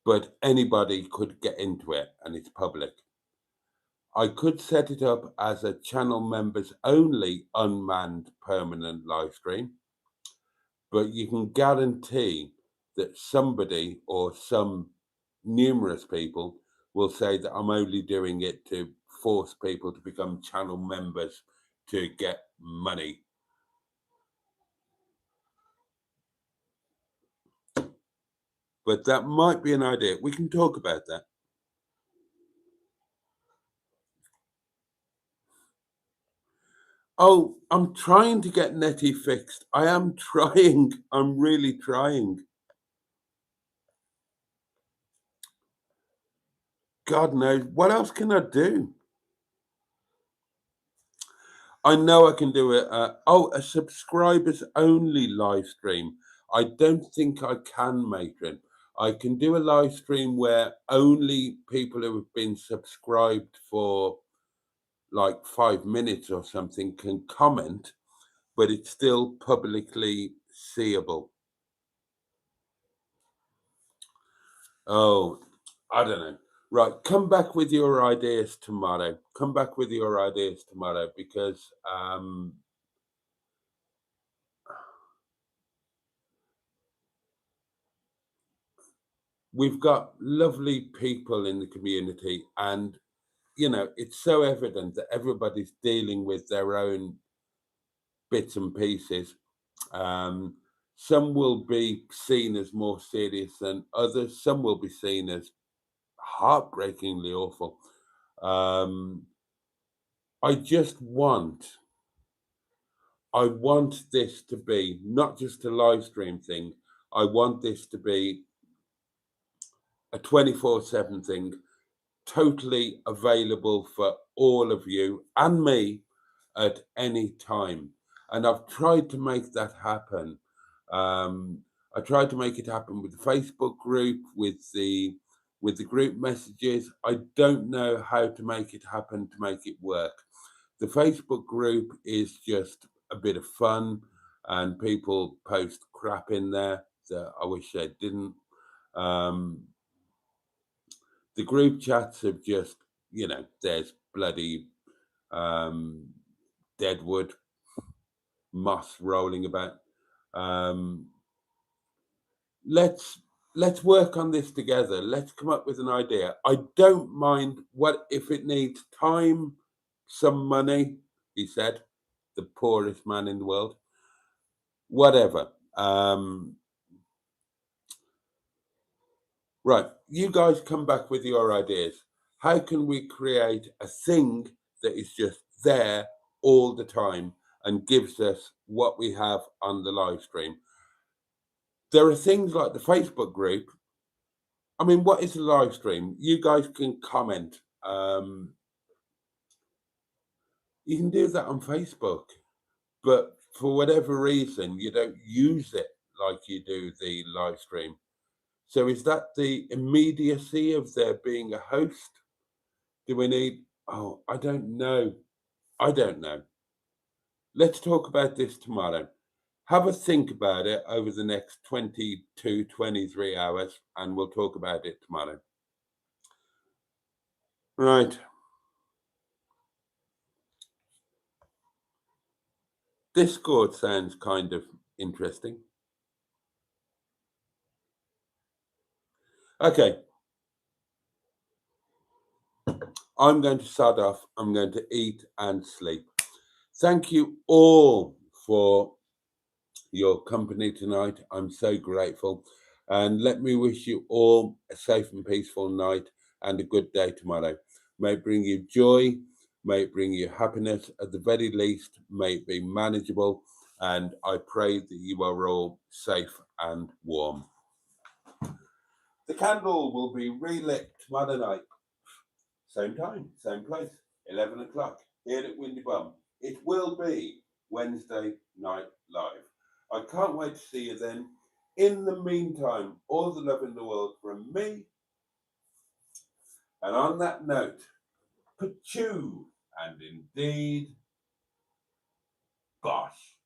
But anybody could get into it and it's public. I could set it up as a channel members only unmanned permanent live stream, but you can guarantee that somebody or some numerous people will say that I'm only doing it to force people to become channel members to get money. But that might be an idea. We can talk about that. Oh, I'm trying to get Netty fixed. I am trying. I'm really trying. God knows. What else can I do? I know I can do it. A subscribers only live stream. I don't think I can, Matron. I can do a live stream where only people who have been subscribed for like 5 minutes or something can comment, but it's still publicly seeable. Oh, I don't know. Right, come back with your ideas tomorrow. Come back with your ideas tomorrow because we've got lovely people in the community, and it's so evident that everybody's dealing with their own bits and pieces. Some will be seen as more serious than others. Some will be seen as heartbreakingly awful. I want this to be not just a live stream thing. I want this to be a 24/7 thing, totally available for all of you and me at any time. And I've tried to make that happen. I tried to make it happen with the Facebook group, with the group messages. I don't know how to make it happen to make it work. The Facebook group is just a bit of fun, and people post crap in there that I wish they didn't. The group chats have just, there's bloody deadwood, moss rolling about. Let's work on this together. Let's come up with an idea. I don't mind what if it needs time, some money, he said, the poorest man in the world. Whatever. Right, you guys come back with your ideas. How can we create a thing that is just there all the time and gives us what we have on the live stream? There are things like the Facebook group. I mean, what is a live stream? You guys can comment. You can do that on Facebook, but for whatever reason, you don't use it like you do the live stream. So is that the immediacy of there being a host? Do we need, oh, I don't know. Let's talk about this tomorrow. Have a think about it over the next 22, 23 hours, and we'll talk about it tomorrow. Right. Discord sounds kind of interesting. Okay. I'm going to sod off. I'm going to eat and sleep. Thank you all for your company tonight. I'm so grateful. And let me wish you all a safe and peaceful night and a good day tomorrow. May it bring you joy. May it bring you happiness. At the very least, may it be manageable. And I pray that you are all safe and warm. The candle will be relit tomorrow night. Same time, same place, 11 o'clock, here at Windy Bum. It will be Wednesday Night Live. I can't wait to see you then. In the meantime, all the love in the world from me. And on that note, Peugeot and indeed, bosh.